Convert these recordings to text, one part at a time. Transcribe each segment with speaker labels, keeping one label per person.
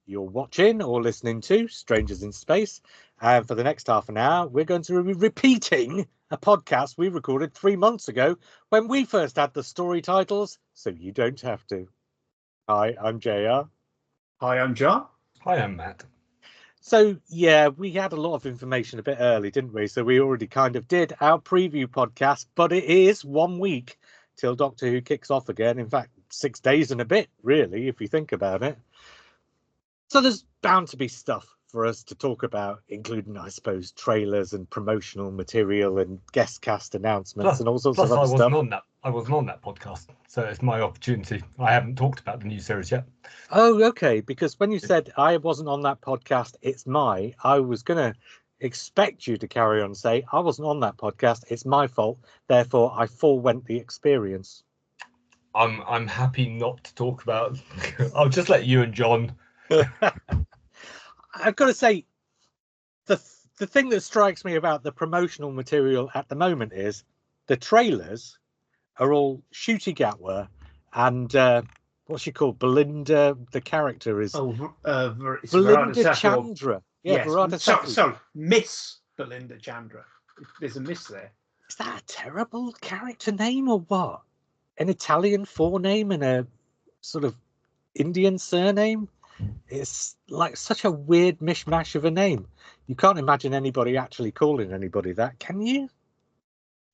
Speaker 1: You're watching or listening to Strangers in Space. And for the next half an hour, we're going to be repeating a podcast we recorded 3 months ago when we first had the story titles, so you don't have to. Hi, I'm JR.
Speaker 2: Hi, I'm John.
Speaker 3: Hi, I'm Matt.
Speaker 1: So, yeah, we had a lot of information a bit early, didn't we? So we already kind of did our preview podcast, but it is 1 week till Doctor Who kicks off again. In fact, 6 days and a bit, really, if you think about it. So there's bound to be stuff for us to talk about, including, I suppose, trailers and promotional material and guest cast announcements and all sorts of other stuff.
Speaker 3: I wasn't on that podcast, so it's my opportunity. I haven't talked about the new series yet.
Speaker 1: Oh, okay. Because when you said I wasn't on that podcast, I was going to expect you to carry on and say I wasn't on that podcast. It's my fault. Therefore, I forewent the experience.
Speaker 3: I'm happy not to talk about. I'll just let you and John.
Speaker 1: I've got to say, the thing that strikes me about the promotional material at the moment is the trailers are all Ncuti Gatwa and what's she called? Belinda. The character is Belinda Chandra. Yeah,
Speaker 2: yes. Sorry, Miss Belinda Chandra. There's a miss there.
Speaker 1: Is that a terrible character name or what? An Italian forename and a sort of Indian surname? It's like such a weird mishmash of a name. You can't imagine anybody actually calling anybody that, can you?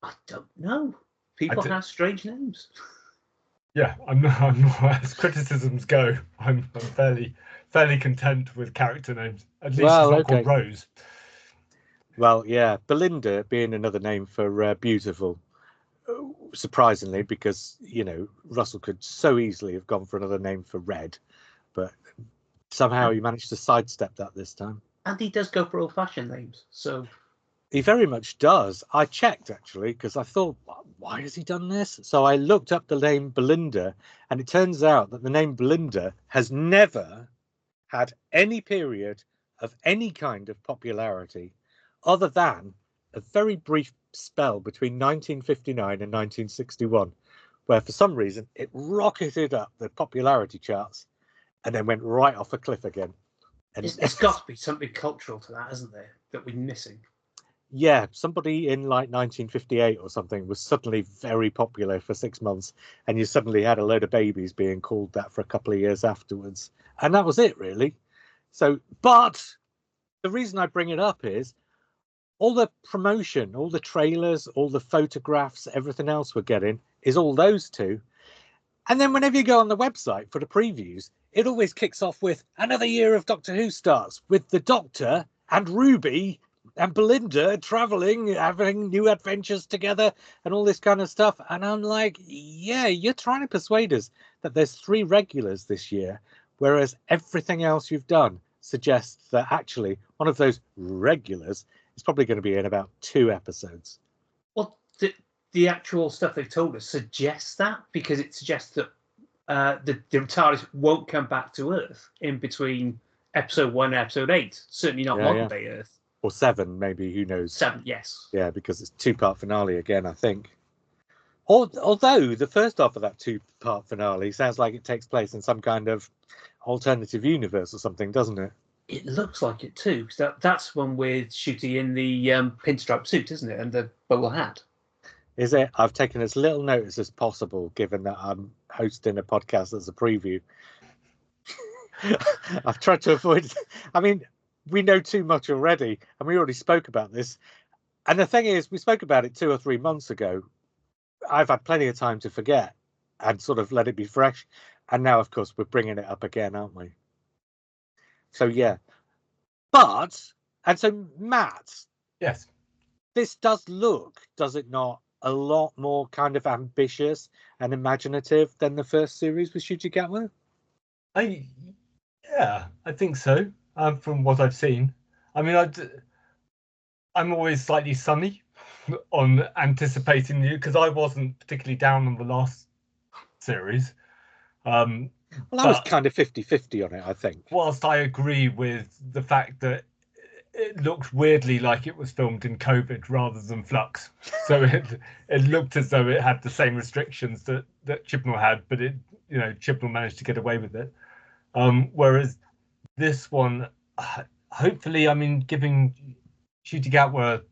Speaker 2: I don't know. People have strange names.
Speaker 3: Yeah, I'm not as criticisms go. I'm fairly content with character names. At least she's not called Rose.
Speaker 1: Well, yeah, Belinda being another name for beautiful. Surprisingly, because Russell could so easily have gone for another name for Red, but somehow he managed to sidestep that this time.
Speaker 2: And he does go for old-fashioned names, so
Speaker 1: he very much does. I checked actually because I thought, why has he done this? So I looked up the name Belinda, and it turns out that the name Belinda has never had any period of any kind of popularity other than a very brief spell between 1959 and 1961, where for some reason it rocketed up the popularity charts and then went right off a cliff again. And
Speaker 2: it's got to be something cultural to that, isn't there, that we're missing?
Speaker 1: Yeah, somebody in like 1958 or something was suddenly very popular for 6 months, and you suddenly had a load of babies being called that for a couple of years afterwards. And that was it, really. So, but the reason I bring it up is all the promotion, all the trailers, all the photographs, everything else we're getting is all those two. And then whenever you go on the website for the previews, it always kicks off with another year of Doctor Who starts with the Doctor and Ruby and Belinda traveling, having new adventures together and all this kind of stuff. And I'm like, yeah, you're trying to persuade us that there's 3 regulars this year, whereas everything else you've done suggests that actually one of those regulars is probably going to be in about 2 episodes.
Speaker 2: Well, the actual stuff they've told us suggests that, because it suggests that the TARDIS won't come back to Earth in between episode 1 and episode 8. Certainly not modern day Earth.
Speaker 1: Or 7, maybe, who knows?
Speaker 2: 7, yes.
Speaker 1: Yeah, because it's 2-part finale again, I think. Although the first half of that 2-part finale sounds like it takes place in some kind of alternative universe or something, doesn't it?
Speaker 2: It looks like it too. That's one with Ncuti in the pinstripe suit, isn't it? And the bowler hat.
Speaker 1: Is it? I've taken as little notice as possible, given that I'm hosting a podcast as a preview. I've tried to avoid. I mean, we know too much already, and we already spoke about this. And the thing is, we spoke about it 2 or 3 months ago. I've had plenty of time to forget and sort of let it be fresh. And now, of course, we're bringing it up again, aren't we? So, yeah. And so, Matt.
Speaker 3: Yes.
Speaker 1: This does look, does it not, a lot more kind of ambitious and imaginative than the first series with Ncuti Gatwa?
Speaker 3: Yeah, I think so. From what I've seen, I mean, I'm always slightly sunny on anticipating you, because I wasn't particularly down on the last series.
Speaker 1: Well, I was kind of 50-50 on it, I think.
Speaker 3: Whilst I agree with the fact that it looked weirdly like it was filmed in COVID rather than Flux. So it looked as though it had the same restrictions that Chibnall had, but Chibnall managed to get away with it. Whereas this one, hopefully, I mean, shooting out were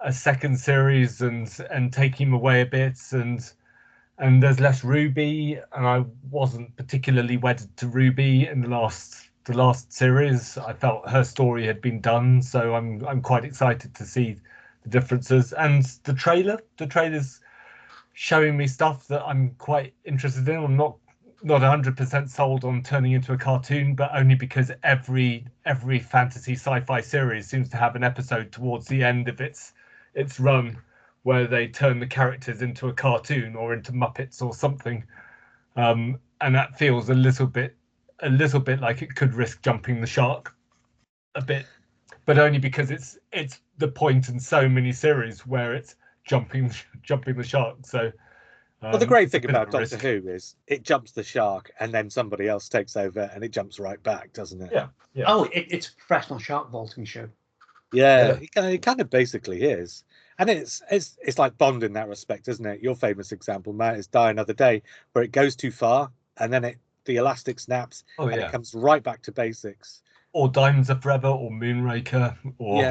Speaker 3: a second series and taking him away a bit, and there's less Ruby, and I wasn't particularly wedded to Ruby in the last series. I felt her story had been done, so I'm quite excited to see the differences. And the trailer's showing me stuff that I'm quite interested in. I'm not 100% sold on turning into a cartoon, but only because every fantasy sci-fi series seems to have an episode towards the end of its run where they turn the characters into a cartoon or into Muppets or something, and that feels a little bit like it could risk jumping the shark a bit, but only because it's the point in so many series where it's jumping the shark. So
Speaker 1: well, the great thing
Speaker 3: it's a bit of
Speaker 1: about
Speaker 3: a
Speaker 1: Doctor
Speaker 3: risk.
Speaker 1: Who is it jumps the shark and then somebody else takes over and it jumps right back, doesn't it?
Speaker 3: Yeah.
Speaker 2: Oh, it's a professional shark vaulting show.
Speaker 1: Yeah, it kind of basically is. And it's like Bond in that respect, isn't it? Your famous example, Matt, is Die Another Day, where it goes too far and then the elastic snaps
Speaker 3: Oh,
Speaker 1: and
Speaker 3: yeah.
Speaker 1: it comes right back to basics.
Speaker 3: Or Diamonds Are Forever, or Moonraker, or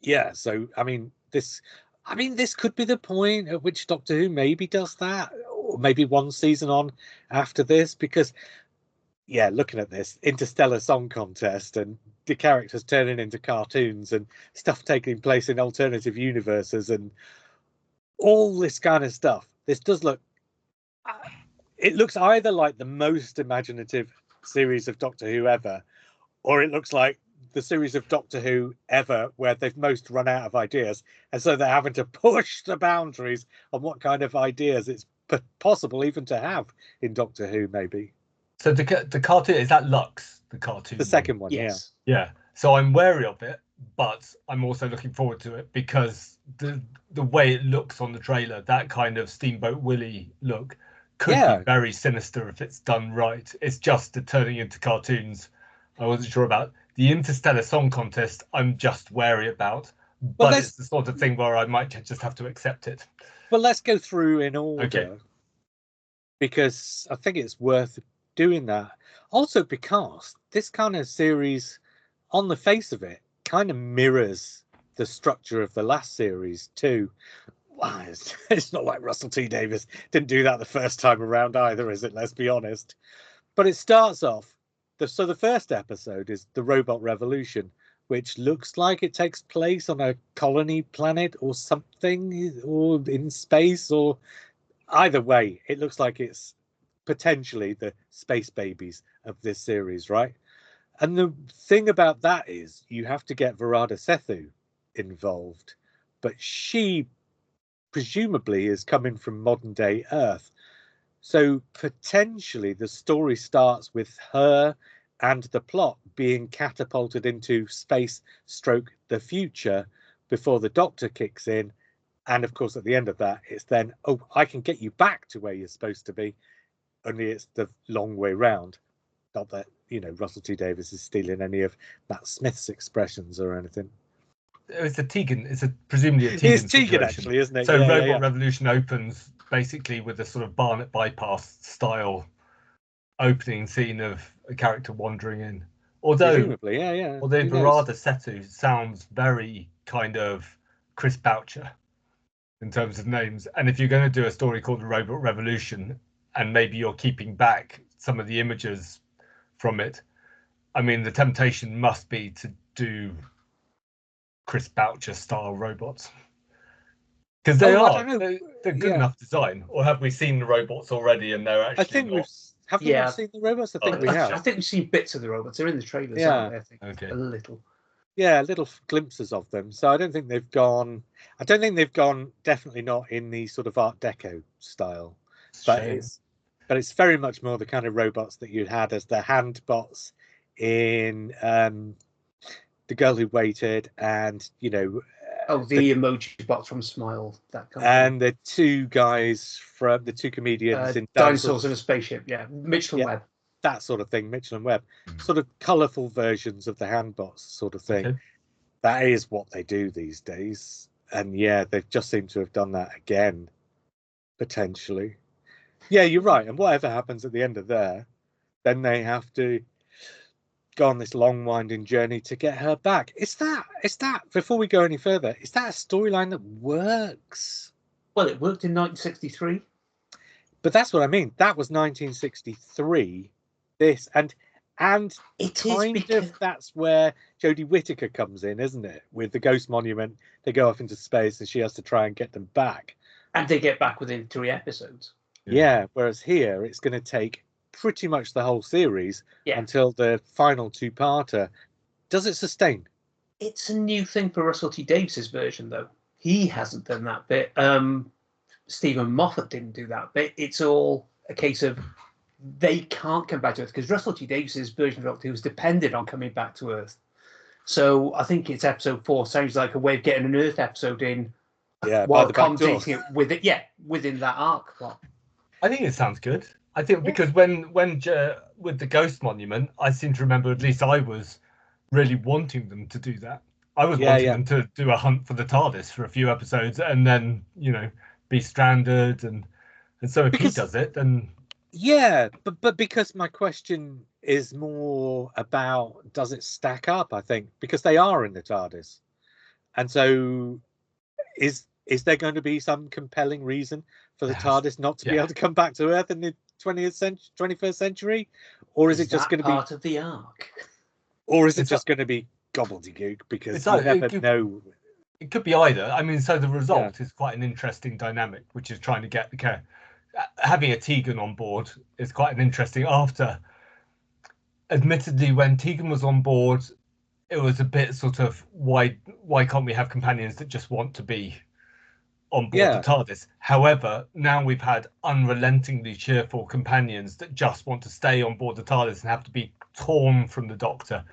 Speaker 1: Yeah, so I mean this could be the point at which Doctor Who maybe does that, or maybe one season on after this, because yeah, looking at this Interstellar Song Contest and the characters turning into cartoons and stuff taking place in alternative universes and all this kind of stuff, this does look, it looks either like the most imaginative series of Doctor Who ever, or it looks like the series of Doctor Who ever where they've most run out of ideas, and so they're having to push the boundaries on what kind of ideas it's possible even to have in Doctor Who, maybe.
Speaker 3: So the cartoon, is that Lux, the cartoon?
Speaker 1: The second one,
Speaker 2: Yes.
Speaker 3: Yeah. So I'm wary of it, but I'm also looking forward to it because the way it looks on the trailer, that kind of Steamboat Willie look, could be very sinister if it's done right. It's just the turning into cartoons I wasn't sure about. The Interstellar Song Contest, I'm just wary about, but it's the sort of thing where I might just have to accept it.
Speaker 1: But let's go through in order,
Speaker 3: Okay,
Speaker 1: because I think it's worth doing that. Also, because this kind of series, on the face of it, kind of mirrors the structure of the last series too. Wow, it's not like Russell T Davies didn't do that the first time around either, is it? Let's be honest. But it starts off, so the first episode is the Robot Revolution, which looks like it takes place on a colony planet or something, or in space, or either way, it looks like it's potentially the space babies of this series, right? And the thing about that is you have to get Varada Sethu involved, but she presumably is coming from modern day Earth. So potentially the story starts with her and the plot being catapulted into space stroke the future before the Doctor kicks in. And of course, at the end of that, it's then, oh, I can get you back to where you're supposed to be. Only it's the long way round. Not that, Russell T Davies is stealing any of Matt Smith's expressions or anything.
Speaker 3: It's presumably a Tegan
Speaker 1: It's Tegan,
Speaker 3: situation.
Speaker 1: actually, isn't it?
Speaker 3: So
Speaker 1: Yeah,
Speaker 3: Robot Revolution opens basically with a sort of Barnet Bypass style opening scene of a character wandering in. Although Varada Sethu sounds very kind of Chris Boucher in terms of names. And if you're going to do a story called The Robot Revolution, and maybe you're keeping back some of the images from it, I mean, the temptation must be to do Chris Boucher style robots. Because they're good enough design. Or have we seen the robots already and they're actually
Speaker 1: I think have we not seen the robots? I think we have.
Speaker 2: I think we've seen bits of the robots. They're in the trailers,
Speaker 1: Yeah.
Speaker 2: aren't they? I think
Speaker 3: okay.
Speaker 2: A little.
Speaker 1: Yeah, little glimpses of them. So I don't think they've gone definitely not in the sort of Art Deco style. But it's very much more the kind of robots that you had as the hand bots in The Girl Who Waited, and
Speaker 2: the emoji bots from Smile, that kind
Speaker 1: and the two guys from the two comedians in
Speaker 2: Dinosaurs in a Spaceship, Mitchell and Webb,
Speaker 1: that sort of thing. Mitchell and Webb, sort of colourful versions of the hand bots, sort of thing.
Speaker 3: Okay.
Speaker 1: That is what they do these days, and they've just seemed to have done that again, potentially. Yeah, you're right. And whatever happens at the end of there, then they have to go on this long winding journey to get her back. Is that before we go any further, is that a storyline that works?
Speaker 2: Well, it worked in 1963.
Speaker 1: But that's what I mean. That was 1963. This and
Speaker 2: It
Speaker 1: kind
Speaker 2: is because
Speaker 1: of that's where Jodie Whittaker comes in, isn't it? With the Ghost Monument, they go off into space and she has to try and get them back.
Speaker 2: and they get back within 3 episodes.
Speaker 1: Yeah. Whereas here, it's going to take pretty much the whole series until the final 2-parter. Does it sustain?
Speaker 2: It's a new thing for Russell T Davies's version, though. He hasn't done that bit. Stephen Moffat didn't do that bit. It's all a case of they can't come back to Earth because Russell T Davies's version of Doctor Who was dependent on coming back to Earth. So I think it's episode 4 sounds like a way of getting an Earth episode in while commentating it with it, within that arc plot.
Speaker 3: I think it sounds good. I think because when with the Ghost Monument, I seem to remember, at least I was really wanting them to do that. I was wanting them to do a hunt for the TARDIS for a few episodes and then, be stranded. And so if he does it, then...
Speaker 1: Yeah, but because my question is more about, does it stack up, I think, because they are in the TARDIS. And so is there going to be some compelling reason for the TARDIS not to be able to come back to Earth in the 21st century? Or is it just going to be
Speaker 2: part of the arc?
Speaker 1: Or is it just going to be gobbledygook? Because you never know.
Speaker 3: It could be either. I mean, so the result is quite an interesting dynamic, which is trying to get the care. Having a Tegan on board is quite an interesting. After, admittedly, when Tegan was on board, it was a bit sort of why can't we have companions that just want to be on board the TARDIS? However, now we've had unrelentingly cheerful companions that just want to stay on board the TARDIS and have to be torn from the Doctor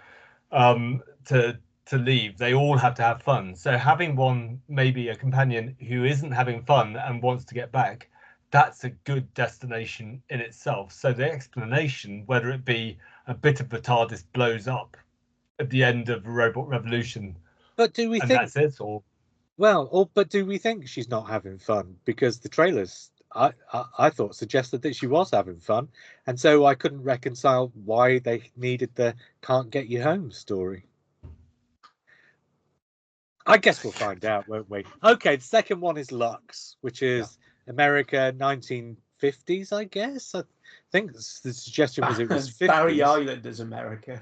Speaker 3: to leave. They all have to have fun. So having one, maybe a companion who isn't having fun and wants to get back, that's a good destination in itself. So the explanation, whether it be a bit of the TARDIS blows up at the end of Robot Revolution,
Speaker 1: but do we think
Speaker 3: that's it, or
Speaker 1: but do we think she's not having fun? Because the trailers, I thought, suggested that she was having fun, and so I couldn't reconcile why they needed the "can't get you home" story. I guess we'll find out, won't we? Okay, the second one is Lux, which is America 1950s, I guess. I think the suggestion was it was 50s.
Speaker 2: Barry Islander's America.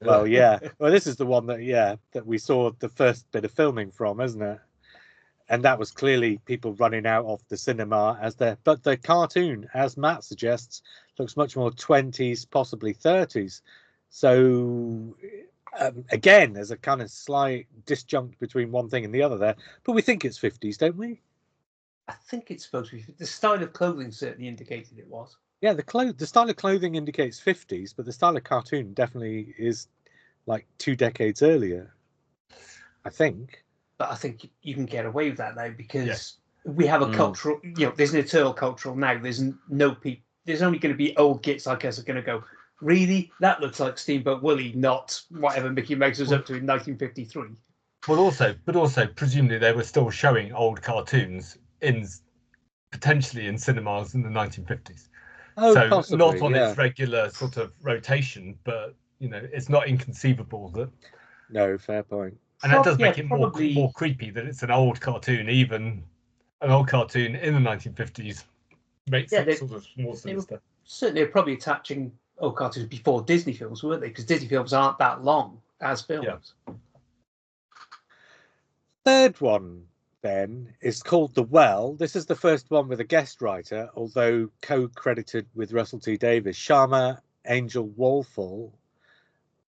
Speaker 1: Well, yeah. Well, this is the one that we saw the first bit of filming from, isn't it? And that was clearly people running out of the cinema but the cartoon, as Matt suggests, looks much more 20s, possibly 30s. So again, there's a kind of slight disjunct between one thing and the other there, but we think it's 50s, don't we?
Speaker 2: I think it's supposed to be. The style of clothing certainly indicated it was.
Speaker 1: Yeah, the style of clothing indicates 50s, but the style of cartoon definitely is like 2 decades earlier, I think.
Speaker 2: But I think you can get away with that now because we have a cultural, there's an eternal cultural now. There's no people. There's only going to be old gits like us are going to go, really? That looks like Steamboat Willie, not whatever Mickey Mouse was up to in 1953.
Speaker 3: But also, presumably they were still showing old cartoons potentially in cinemas in the 1950s.
Speaker 1: Oh,
Speaker 3: so
Speaker 1: possibly,
Speaker 3: not on its regular sort of rotation, but it's not inconceivable that.
Speaker 1: No, fair point.
Speaker 3: And that does make it more creepy that it's an old cartoon. Even an old cartoon in the 1950s makes it sort of more sinister.
Speaker 2: Certainly, they're probably attaching old cartoons before Disney films, weren't they? Because Disney films aren't that long as films.
Speaker 3: Yeah.
Speaker 1: Third one then is called The Well. This is the first one with a guest writer, although co-credited with Russell T Davies, Sharma Angel Walfall.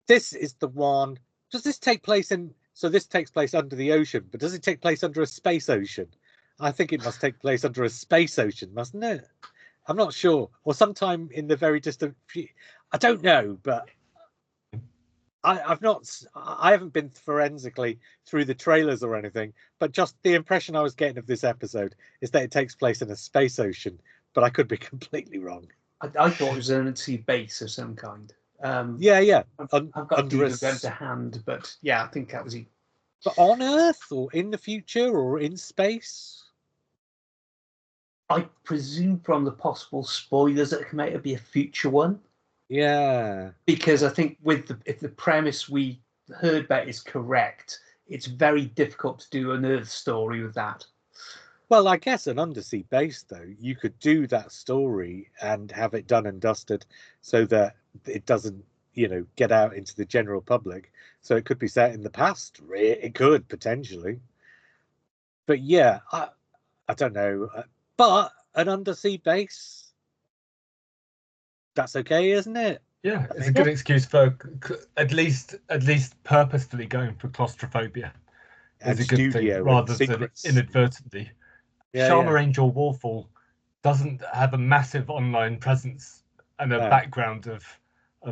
Speaker 1: This is the one. Does this take place in? So this takes place under the ocean, but does it take place under a space ocean? I think it must take place under a space ocean, mustn't it? I'm not sure. Or sometime in the very distant future. I don't know, but I haven't been forensically through the trailers or anything, but just the impression I was getting of this episode is that it takes place in a space ocean, but I could be completely wrong.
Speaker 2: I thought it was an sea base of some kind.
Speaker 1: I've
Speaker 2: got under to hand, but I think that was it.
Speaker 1: But on Earth or in the future or in space?
Speaker 2: I presume from the possible spoilers that come out, it'll be a future one.
Speaker 1: Yeah.
Speaker 2: Because I think if the premise we heard about is correct, it's very difficult to do an Earth story with that.
Speaker 1: Well, I guess an undersea base, though, you could do that story and have it done and dusted so that it doesn't, get out into the general public. So it could be set in the past. It could potentially. But yeah, I don't know. But an undersea base, that's okay, isn't it?
Speaker 3: Yeah, it's a good excuse for at least purposefully going for claustrophobia.
Speaker 1: And
Speaker 3: Is a good thing
Speaker 1: studio
Speaker 3: rather
Speaker 1: and
Speaker 3: than
Speaker 1: secrets.
Speaker 3: inadvertently.
Speaker 1: Yeah,
Speaker 3: Sharma
Speaker 1: yeah.
Speaker 3: Angel Warfall doesn't have a massive online presence and a
Speaker 1: No.
Speaker 3: background of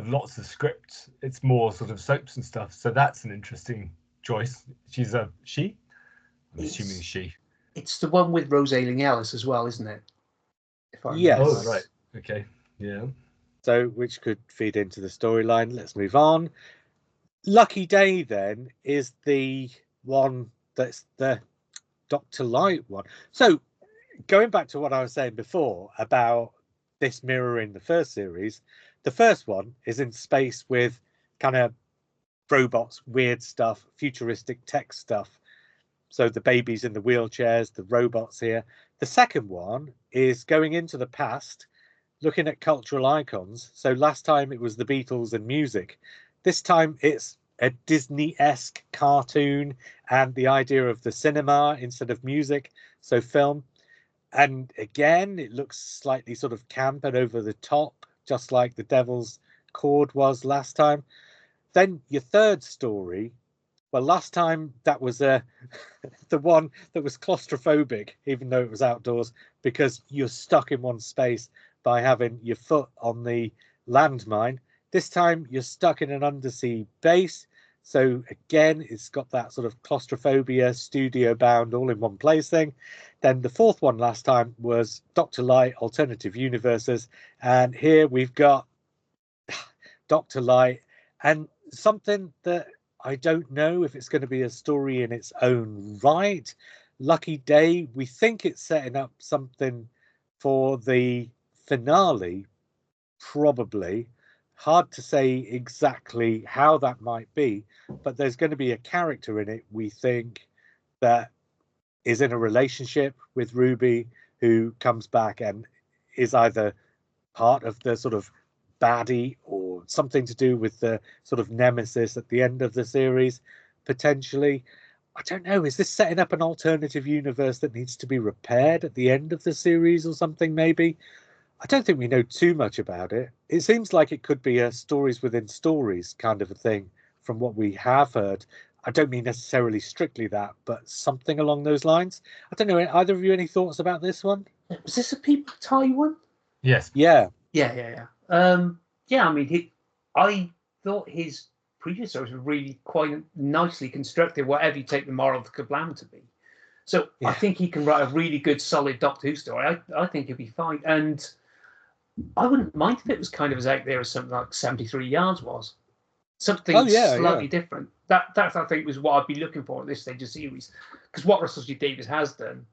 Speaker 3: lots of scripts. It's more sort of soaps and stuff. So that's an interesting choice. She's a she? I'm assuming she.
Speaker 2: It's the one with Rose Ayling-Ellis as well, isn't it? If I remember
Speaker 1: Yes.
Speaker 3: Oh, right. Okay. Yeah.
Speaker 1: So, which could feed into the storyline. Let's move on. Lucky Day, then, is the one that's the Dr. Light one. So, going back to what I was saying before about this mirroring the first series, the first one is in space with kind of robots, weird stuff, futuristic tech stuff. So the babies in the wheelchairs, the robots here. The second one is going into the past, looking at cultural icons. So last time it was the Beatles and music. This time it's a Disney-esque cartoon and the idea of the cinema instead of music, so film. And again, it looks slightly sort of camp and over the top, just like the Devil's Chord was last time. Then your third story, well, last time that was the one that was claustrophobic, even though it was outdoors, because you're stuck in one space by having your foot on the landmine. This time you're stuck in an undersea base. So again, it's got that sort of claustrophobia, studio bound, all in one place thing. Then the fourth one last time was Dr. Light, Alternative Universes. And here we've got Dr. Light and something that I don't know if it's going to be a story in its own right. Lucky Day, we think it's setting up something for the finale, probably. Hard to say exactly how that might be, but there's going to be a character in it, we think, that is in a relationship with Ruby, who comes back and is either part of the sort of baddie or something to do with the sort of nemesis at the end of the series, potentially. I don't know. Is this setting up an alternative universe that needs to be repaired at the end of the series or something, maybe? I don't think we know too much about it. It seems like it could be a stories within stories kind of a thing from what we have heard. I don't mean necessarily strictly that, but something along those lines. I don't know. Either of you any thoughts about this one?
Speaker 2: Was this a People Taiwan?
Speaker 3: Yes.
Speaker 1: Yeah.
Speaker 2: Yeah. I mean, I thought his previous stories were really quite nicely constructed, whatever you take the moral of the Kablam to be. So I think he can write a really good, solid Doctor Who story. I think he'll be fine. And I wouldn't mind if it was kind of as out there as something like 73 Yards was. Something slightly different. That I think was what I'd be looking for at this stage of series. Because what Russell T Davies has done,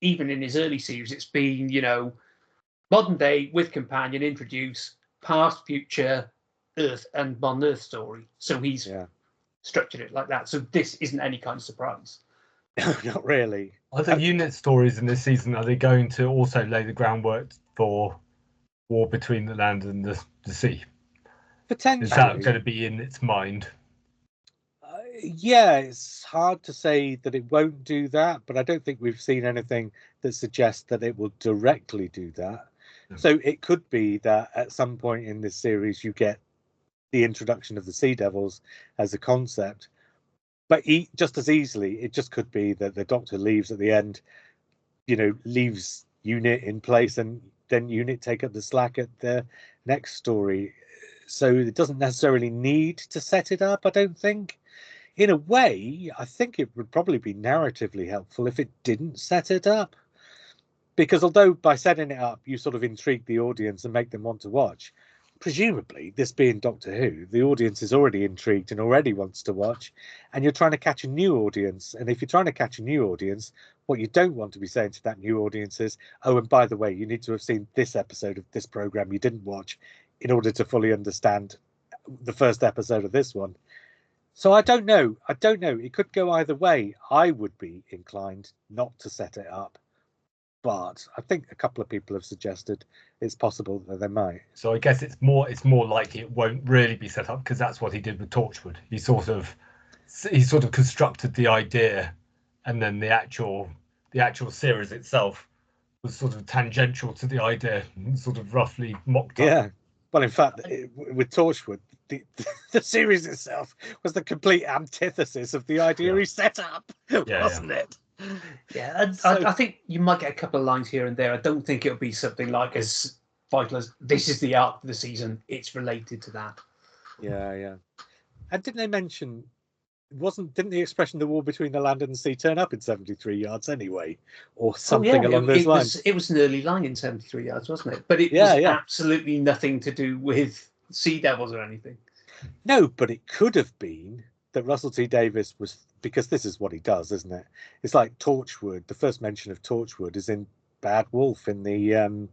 Speaker 2: even in his early series, it's been, modern day with companion, introduce past, future, Earth, and modern Earth story. So he's structured it like that. So this isn't any kind of surprise.
Speaker 1: Not really.
Speaker 3: Are the unit stories in this season, are they going to also lay the groundwork for war between the land and the sea?
Speaker 1: Potentially.
Speaker 3: Is that going to be in its mind?
Speaker 1: Yeah, it's hard to say that it won't do that, but I don't think we've seen anything that suggests that it will directly do that. No. So it could be that at some point in this series you get the introduction of the Sea Devils as a concept, but just as easily it just could be that the Doctor leaves at the end, leaves Unit in place, and then Unit take up the slack at the next story. So it doesn't necessarily need to set it up, I don't think. In a way, I think it would probably be narratively helpful if it didn't set it up. Because although by setting it up, you sort of intrigue the audience and make them want to watch, presumably, this being Doctor Who, the audience is already intrigued and already wants to watch, and you're trying to catch a new audience. And if you're trying to catch a new audience, what you don't want to be saying to that new audience is, oh, and by the way, you need to have seen this episode of this program you didn't watch in order to fully understand the first episode of this one. So I don't know. It could go either way. I would be inclined not to set it up, but I think a couple of people have suggested it's possible that they might.
Speaker 3: So I guess it's more likely it won't really be set up, because that's what he did with Torchwood. He sort of constructed the idea, and then the actual series itself was sort of tangential to the idea, sort of roughly mocked up.
Speaker 1: Yeah. Well, in fact, with Torchwood, the series itself was the complete antithesis of the idea he set up, wasn't it?
Speaker 2: Yeah, and so, I think you might get a couple of lines here and there. I don't think it'll be something like as vital as this is the arc of the season. It's related to that.
Speaker 1: Yeah. And didn't they mention? Didn't the expression "the war between the land and the sea" turn up in 73 yards anyway, or something along those lines?
Speaker 2: It was an early line in 73 yards, wasn't it? But it was absolutely nothing to do with Sea Devils or anything.
Speaker 1: No, but it could have been that Russell T Davies was, because this is what he does, isn't it? It's like Torchwood. The first mention of Torchwood is in Bad Wolf in the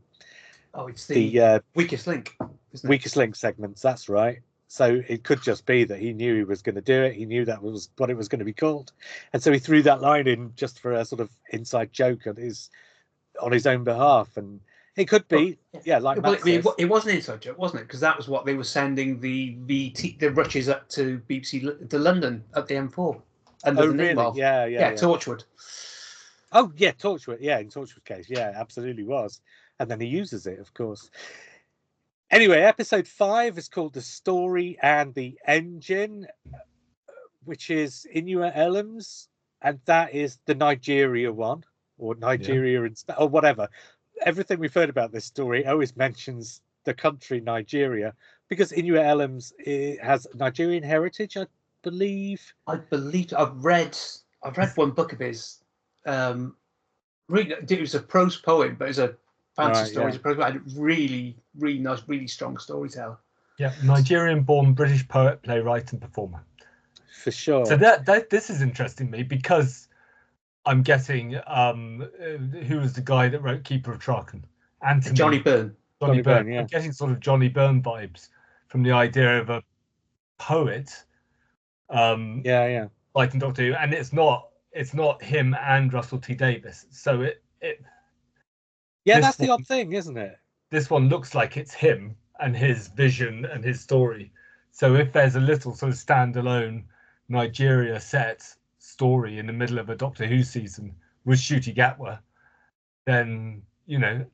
Speaker 2: it's the weakest link, isn't it?
Speaker 1: Weakest link segments. That's right. So it could just be that he knew he was going to do it. He knew that was what it was going to be called, and so he threw that line in just for a sort of inside joke on his own behalf. And it could be,
Speaker 2: it was an inside joke, wasn't it? Because that was what they were sending the rushes up to BBC to London at the M4 under the name of Torchwood.
Speaker 1: Oh yeah, Torchwood. Yeah, in Torchwood's case, yeah, absolutely was. And then he uses it, of course. Anyway, episode 5 is called The Story and the Engine, which is Inua Elams, and that is the Nigeria one, or Nigeria or whatever. Everything we've heard about this story always mentions the country Nigeria, because Inua Elams has Nigerian heritage, I believe.
Speaker 2: I've read one book of his. It was a prose poem, but it's a fancy story. It's a prose poem. Really, really nice, really strong storyteller.
Speaker 3: Yeah, Nigerian-born British poet, playwright, and performer.
Speaker 1: For sure.
Speaker 3: So this is interesting to me, because I'm getting who was the guy that wrote Keeper of Traken? Anthony.
Speaker 2: Johnny Byrne.
Speaker 3: Johnny Byrne. Yeah. I'm getting sort of Johnny Byrne vibes from the idea of a poet. Writing Doctor Who, and it's not him and Russell T Davies. So it.
Speaker 1: Yeah, that's the odd thing, isn't it?
Speaker 3: This one looks like it's him and his vision and his story. So if there's a little sort of standalone Nigeria set story in the middle of a Doctor Who season with Ncuti Gatwa, then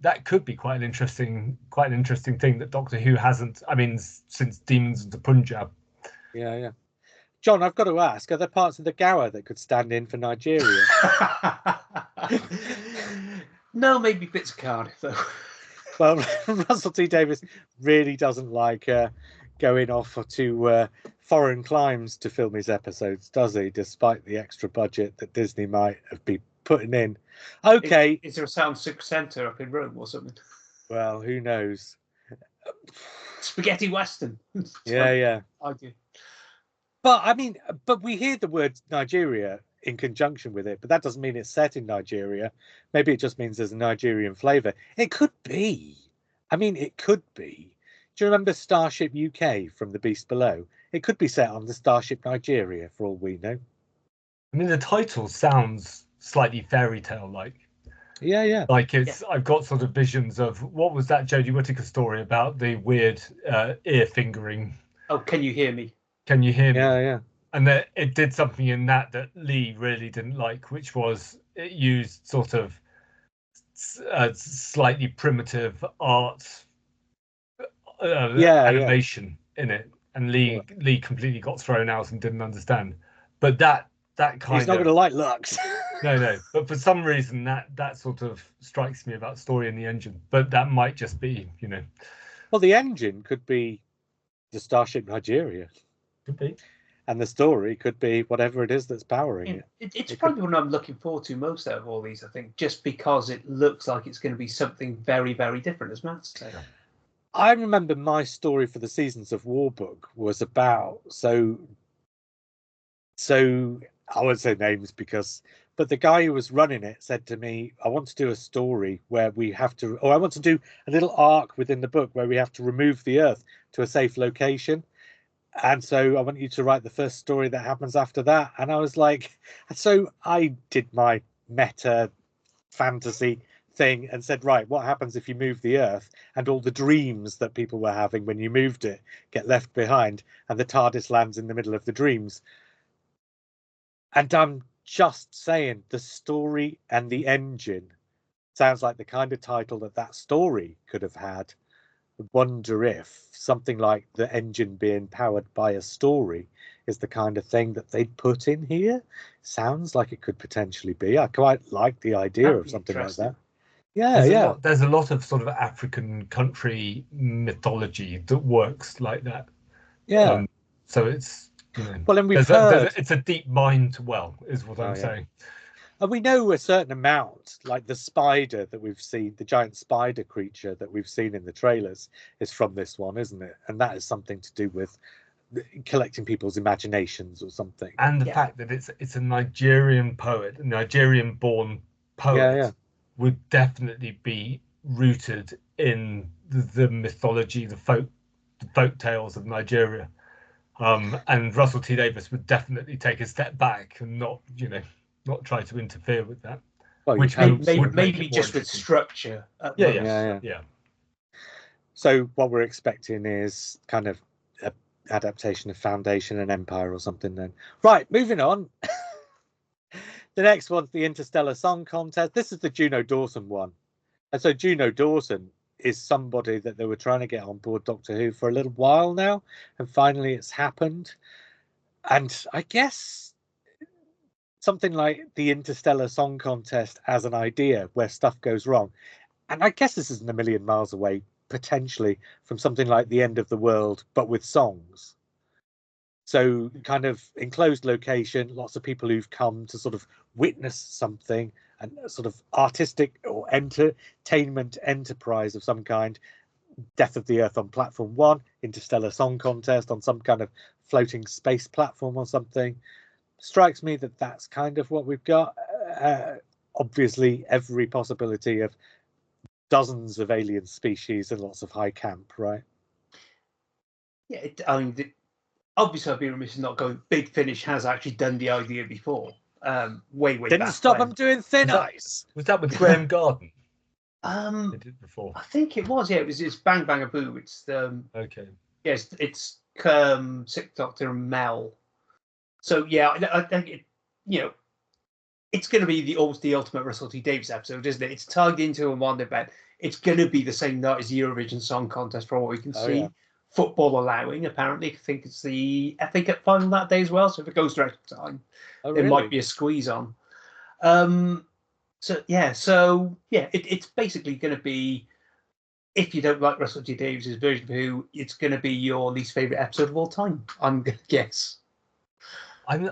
Speaker 3: that could be quite an interesting thing that Doctor Who hasn't. I mean, since Demons of the Punjab.
Speaker 1: Yeah. John, I've got to ask: are there parts of the Gower that could stand in for Nigeria?
Speaker 2: No, maybe bits of Cardiff though.
Speaker 1: Well, Russell T Davies really doesn't like going off to foreign climes to film his episodes, does he? Despite the extra budget that Disney might have been putting in. Okay.
Speaker 2: Is there a sound centre up in Rome or something?
Speaker 1: Well, who knows?
Speaker 2: Spaghetti Western.
Speaker 1: Yeah.
Speaker 2: I do.
Speaker 1: But we hear the word Nigeria in conjunction with it, but that doesn't mean it's set in Nigeria. Maybe it just means there's a Nigerian flavour. It could be. It could be. Do you remember Starship UK from The Beast Below? It could be set on the Starship Nigeria, for all we know.
Speaker 3: The title sounds slightly fairy tale like.
Speaker 1: Yeah.
Speaker 3: Like I've got sort of visions of, what was that Jodie Whittaker story about the weird ear fingering?
Speaker 2: Oh, Can You Hear Me?
Speaker 3: Can You Hear Me?
Speaker 1: Yeah.
Speaker 3: And that it did something in that Lee really didn't like, which was it used sort of slightly primitive art animation in it, and Lee completely got thrown out and didn't understand. But that kind
Speaker 1: he's not going to like Lux.
Speaker 3: No. But for some reason that sort of strikes me about Story in the Engine. But that might just be,
Speaker 1: Well, the engine could be the Starship Nigeria.
Speaker 3: Could be.
Speaker 1: And the story could be whatever it is that's powering it.
Speaker 2: It's probably what I'm looking forward to most out of all these, I think, just because it looks like it's going to be something very, very different, as Matt said.
Speaker 1: I remember my story for the Seasons of War book was about, so I won't say names because But the guy who was running it said to me, I want to do a story where we have to, or I want to do a little arc within the book where we have to remove the Earth to a safe location. And so I want you to write the first story that happens after that. And I was like, so I did my meta fantasy thing and said, right, what happens if you move the Earth and all the dreams that people were having when you moved it get left behind and the TARDIS lands in the middle of the dreams? And I'm just saying, the story and the engine sounds like the kind of title that story could have had. Wonder if something like the engine being powered by a story is the kind of thing that they'd put in here. Sounds like it could potentially be. I quite like the idea of something like that. Yeah,
Speaker 3: there's a lot of sort of African country mythology that works like that.
Speaker 1: Yeah.
Speaker 3: So it's,
Speaker 1: well, and we've heard
Speaker 3: it's a deep mine to well, is what I'm saying.
Speaker 1: And we know a certain amount, like the spider that we've seen, the giant spider creature that we've seen in the trailers is from this one, isn't it? And that is something to do with collecting people's imaginations or something.
Speaker 3: And the fact that it's a Nigerian poet, a Nigerian-born poet, would definitely be rooted in the mythology, the folk tales of Nigeria. And Russell T Davies would definitely take a step back and not try to interfere with that.
Speaker 1: Well,
Speaker 2: which maybe just with structure.
Speaker 3: Yeah.
Speaker 1: So what we're expecting is kind of an adaptation of Foundation and Empire or something then. Right, moving on. The next one's the Interstellar Song Contest. This is the Juno Dawson one. And so Juno Dawson is somebody that they were trying to get on board Doctor Who for a little while now. And finally it's happened. And I guess something like the Interstellar Song Contest as an idea where stuff goes wrong. And I guess this isn't a million miles away, potentially, from something like The End of the World, but with songs. So kind of enclosed location, lots of people who've come to sort of witness something, and sort of artistic or entertainment enterprise of some kind. Death of the Earth on Platform 1, Interstellar Song Contest on some kind of floating space platform or something. Strikes me that that's kind of what we've got. Obviously, every possibility of dozens of alien species and lots of high camp, right?
Speaker 2: Yeah, obviously I'd be remiss in not going. Big Finish has actually done the idea before. Way
Speaker 1: Didn't
Speaker 2: back
Speaker 1: stop
Speaker 2: when.
Speaker 1: them doing Thin Ice.
Speaker 3: Was that with Graham Garden?
Speaker 2: They
Speaker 3: did before.
Speaker 2: I think it was. Yeah, it's Bang Bang a Boo. It's
Speaker 3: okay.
Speaker 2: Yes, it's Sixth Doctor and Mel. So yeah, I think it's going to be the ultimate Russell T Davies episode, isn't it? It's tugged into a one event. It's going to be the same night as the Eurovision Song Contest, for what we can see. Yeah. Football allowing, apparently. I think it's the FA Cup final that day as well. So if it goes to extra time, there might be a squeeze on. It's basically going to be, if you don't like Russell T Davies' version of Who, it's going to be your least favorite episode of all time, I'm going to guess.
Speaker 3: I'm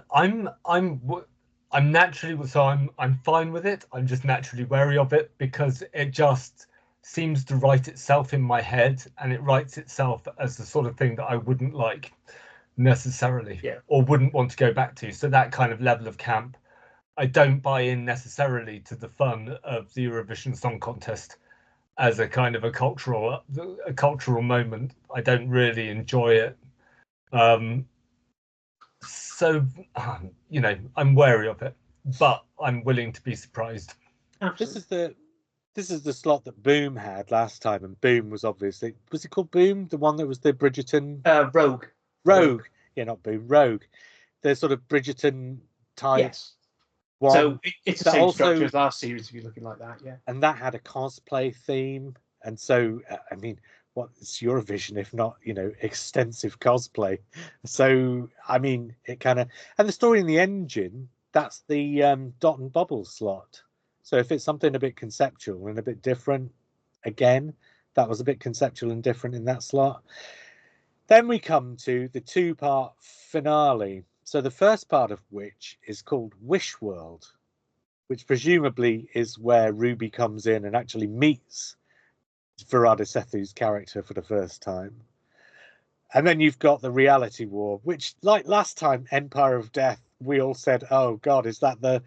Speaker 3: naturally, so I'm fine with it. I'm just naturally wary of it because it just seems to write itself in my head, and it writes itself as the sort of thing that I wouldn't like necessarily, or wouldn't want to go back to. So that kind of level of camp, I don't buy in necessarily to the fun of the Eurovision Song Contest as a kind of a cultural moment. I don't really enjoy it. So, I'm wary of it, but I'm willing to be surprised.
Speaker 1: This is the slot that Boom had last time, and Boom was obviously, was it called Boom? The one that was the Bridgerton?
Speaker 2: Rogue.
Speaker 1: Yeah, not Boom, Rogue. The sort of Bridgerton type.
Speaker 2: Yes. One. So it's the same structure as last series, if you're looking like that, yeah.
Speaker 1: And that had a cosplay theme, and so I mean, what's Eurovision if not, extensive cosplay? So I mean, it kind of, and the story in the engine, that's the Dot and Bubble slot. So if it's something a bit conceptual and a bit different, again, that was a bit conceptual and different in that slot. Then we come to the two-part finale. So the first part of which is called Wish World, which presumably is where Ruby comes in and actually meets Verada Sethu's character for the first time. And then you've got the reality war, which, like last time, Empire of Death, we all said, oh God, is that the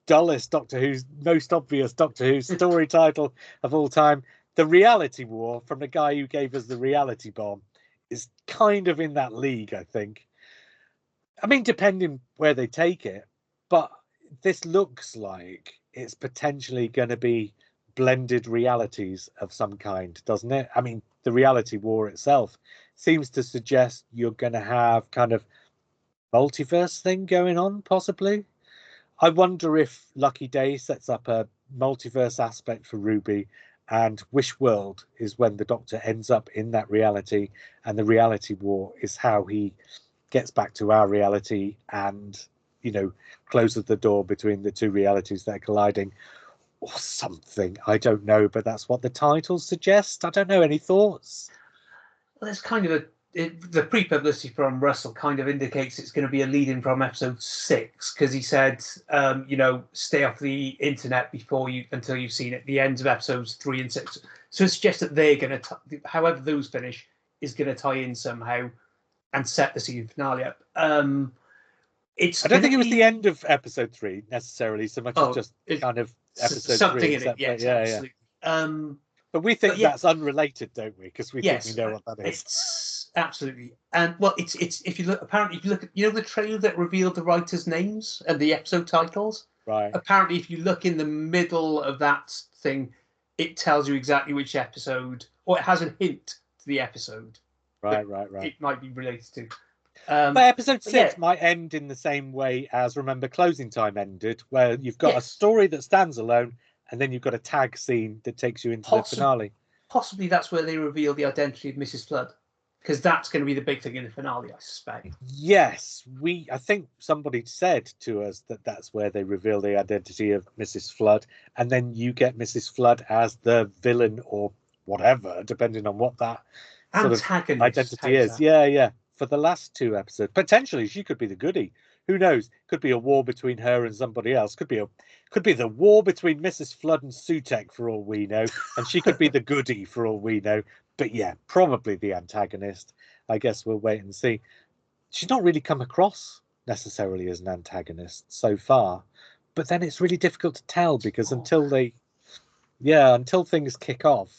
Speaker 1: dullest Doctor Who's, most obvious Doctor Who story title of all time. The Reality War, from the guy who gave us the Reality Bomb, is kind of in that league, I think. I mean, depending where they take it, but this looks like it's potentially going to be blended realities of some kind, doesn't it? I mean, the Reality War itself seems to suggest you're going to have kind of multiverse thing going on, possibly. I wonder if Lucky Day sets up a multiverse aspect for Ruby, and Wish World is when the Doctor ends up in that reality, and the Reality War is how he gets back to our reality and, you know, closes the door between the two realities that are colliding, or something. I don't know, but that's what the title suggests. I don't know. Any thoughts?
Speaker 2: Well, it's kind of the pre-publicity from Russell kind of indicates it's going to be a lead-in from episode 6, because he said, you know, stay off the internet until you've seen it. The ends of episodes 3 and 6. So it suggests that they're going to, however those finish, is going to tie in somehow and set the season finale up. I don't
Speaker 1: think it was the end of episode 3 necessarily, so much as just kind of episode
Speaker 2: something
Speaker 1: 3.
Speaker 2: In it, yes, absolutely. Yeah.
Speaker 1: But we think that's unrelated, don't we? Because we think we know what that is.
Speaker 2: It's absolutely, and well, it's if you look at, you know, the trailer that revealed the writers' names and the episode titles.
Speaker 1: Right.
Speaker 2: Apparently, if you look in the middle of that thing, it tells you exactly which episode, or it has a hint to the episode.
Speaker 1: Right.
Speaker 2: It might be related to.
Speaker 1: But episode 6 might end in the same way as, remember, Closing Time ended, where you've got a story that stands alone, and then you've got a tag scene that takes you into the finale.
Speaker 2: Possibly that's where they reveal the identity of Mrs. Flood, because that's going to be the big thing in the finale, I suspect.
Speaker 1: Yes, I think somebody said to us that that's where they reveal the identity of Mrs. Flood, and then you get Mrs. Flood as the villain or whatever, depending on what that sort of identity is. Yeah. For the last 2 episodes, potentially she could be the goodie. Who knows? Could be a war between her and somebody else. Could be the war between Mrs. Flood and Sutek, for all we know, and she could be the goodie for all we know. But yeah, probably the antagonist. I guess we'll wait and see. She's not really come across necessarily as an antagonist so far, but then it's really difficult to tell, because until things kick off,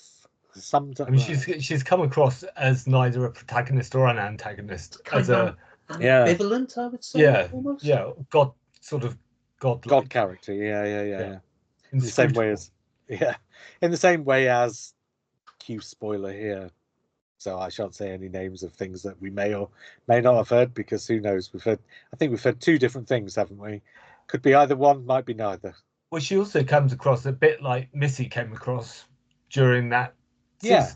Speaker 1: sometimes.
Speaker 3: I mean, she's come across as neither a protagonist or an antagonist, as a
Speaker 2: ambivalent, I would say.
Speaker 3: Yeah,
Speaker 2: almost.
Speaker 3: Yeah, God
Speaker 1: character. Yeah. In the same way as Q spoiler here. So I shan't say any names of things that we may or may not have heard, because who knows? I think we've heard 2 different things, haven't we? Could be either one, might be neither.
Speaker 3: Well, she also comes across a bit like Missy came across during that season,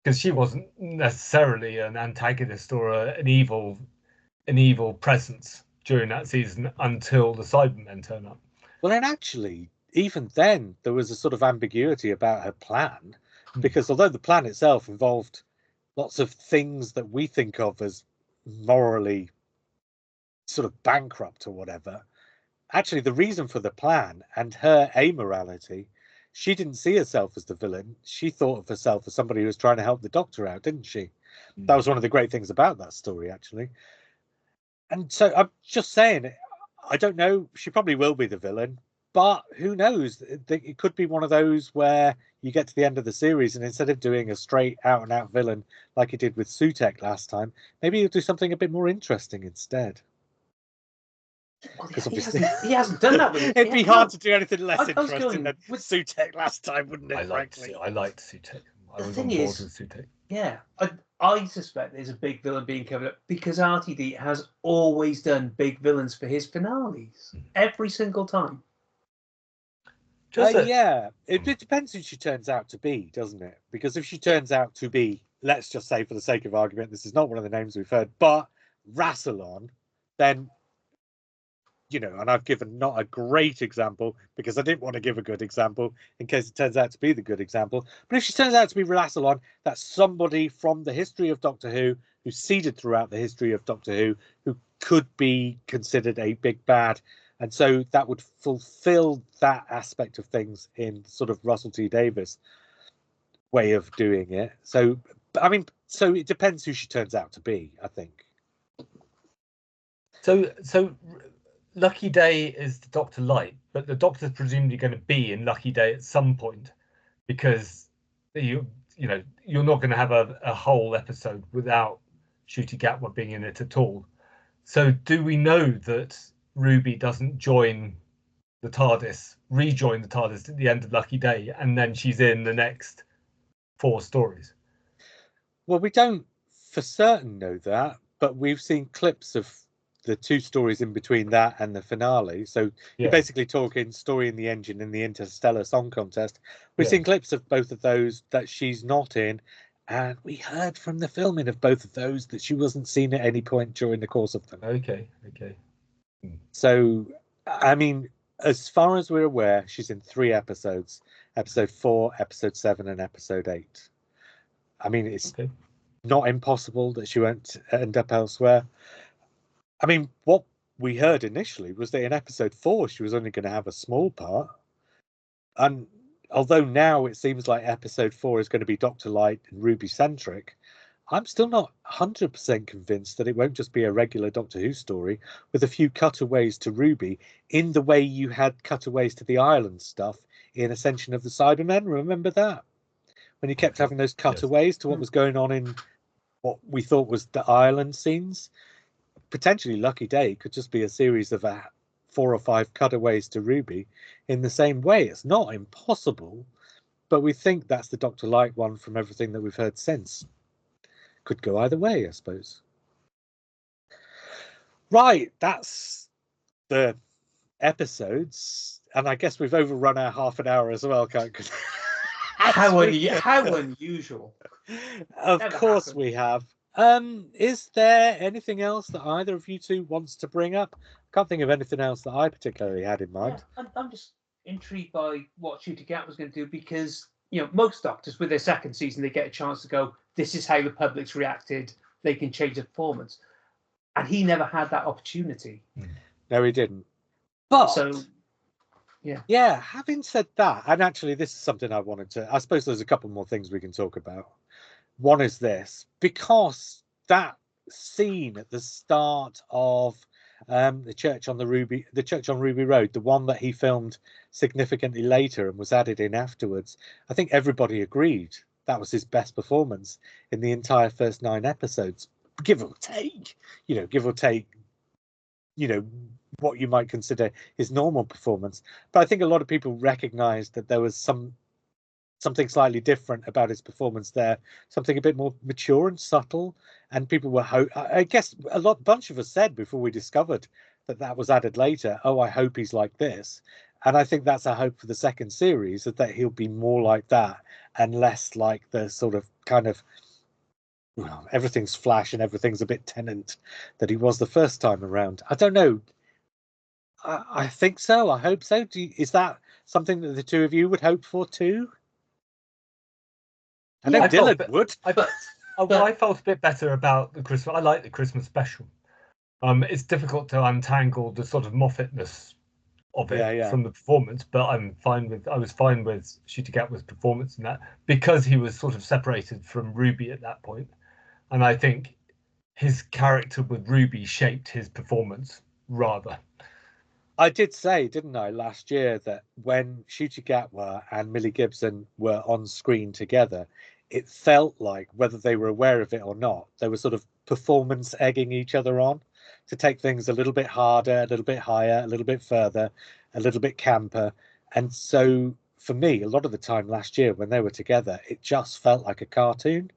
Speaker 3: because she wasn't necessarily an antagonist or an evil presence during that season until the Cybermen turn up.
Speaker 1: Well, and actually, even then, there was a sort of ambiguity about her plan, because although the plan itself involved lots of things that we think of as morally sort of bankrupt or whatever, actually the reason for the plan and her amorality, she didn't see herself as the villain. She thought of herself as somebody who was trying to help the Doctor out, didn't she? That was one of the great things about that story, actually. And so I'm just saying, I don't know. She probably will be the villain, but who knows? It could be one of those where you get to the end of the series, and instead of doing a straight out-and-out villain like he did with Sutek last time, maybe he'll do something a bit more interesting instead.
Speaker 2: Well, he hasn't done that with it.
Speaker 1: It'd be hard to do anything less interesting than Sutek last time, wouldn't it?
Speaker 3: I liked Sutek. I was on board with Sutek.
Speaker 2: Yeah, I suspect there's a big villain being covered up, because RTD has always done big villains for his finales every single time.
Speaker 1: It depends who she turns out to be, doesn't it? Because if she turns out to be, let's just say for the sake of argument, this is not one of the names we've heard, but Rassilon, then, you know, and I've given not a great example because I didn't want to give a good example in case it turns out to be the good example. But if she turns out to be Rassilon, that's somebody from the history of Doctor Who who's seeded throughout the history of Doctor who could be considered a big bad. And so that would fulfill that aspect of things in sort of Russell T Davies' way of doing it. So, I mean, so it depends who she turns out to be, I think.
Speaker 3: So Lucky Day is the Doctor Light, but the Doctor's presumably going to be in Lucky Day at some point, because you're not going to have a whole episode without Ncuti Gatwa being in it at all. So do we know that Ruby doesn't rejoin the TARDIS at the end of Lucky Day, and then she's in the next 4 stories?
Speaker 1: Well, we don't for certain know that, but we've seen clips of the 2 stories in between that and the finale. So you're basically talking Story in the Engine and the Interstellar Song Contest. We've seen clips of both of those that she's not in, and we heard from the filming of both of those that she wasn't seen at any point during the course of them.
Speaker 3: Okay.
Speaker 1: So, I mean, as far as we're aware, she's in 3 episodes: episode 4, episode 7, and episode 8. I mean, it's not impossible that she won't end up elsewhere. I mean, what we heard initially was that in episode 4 she was only going to have a small part, and although now it seems like episode 4 is going to be Dr. Light and Ruby centric, I'm still not 100% convinced that it won't just be a regular Doctor Who story with a few cutaways to Ruby, in the way you had cutaways to the Ireland stuff in Ascension of the Cybermen. Remember that, when you kept having those cutaways to what was going on in what we thought was the Ireland scenes? Potentially Lucky Day could just be a series of 4 or 5 cutaways to Ruby in the same way. It's not impossible, but we think that's the Dr. Light one from everything that we've heard since. Could go either way, I suppose. Right, that's the episodes, and I guess we've overrun our half an hour as well, can't we?
Speaker 2: How unusual.
Speaker 1: Of course we have. Is there anything else that either of you two wants to bring up? I can't think of anything else that I particularly had in mind.
Speaker 2: Yeah, I'm just intrigued by what Ncuti Gatwa was going to do, because most Doctors with their second season, they get a chance to go, this is how the public's reacted, they can change the performance, and he never had that opportunity.
Speaker 1: No, he didn't. But
Speaker 2: yeah,
Speaker 1: having said that, and actually this is something I wanted to, I suppose there's a couple more things we can talk about. One is this, because that scene at the start of the church on Ruby Road, the one that he filmed significantly later and was added in afterwards, I think everybody agreed that was his best performance in the entire first 9 episodes, give or take what you might consider his normal performance. But I think a lot of people recognized that there was something slightly different about his performance there, something a bit more mature and subtle, and people were I guess bunch of us said before we discovered that was added later, oh, I hope he's like this. And I think that's our hope for the second series, that he'll be more like that and less like the sort of kind of, well, everything's Flash and everything's a bit Tennant that he was the first time around. I don't know. I think so. I hope so. Is that something that the two of you would hope for too? I know Dylan would.
Speaker 3: I felt a bit better about the Christmas. I like the Christmas special. It's difficult to untangle the sort of Moffatness of it from the performance, but I was fine with Ncuti Gatwa's performance in that, because he was sort of separated from Ruby at that point, and I think his character with Ruby shaped his performance rather.
Speaker 1: I did say, didn't I, last year, that when Ncuti Gatwa and Millie Gibson were on screen together, it felt like, whether they were aware of it or not, they were sort of performance egging each other on to take things a little bit harder, a little bit higher, a little bit further, a little bit camper. And so for me, a lot of the time last year when they were together, it just felt like a cartoon.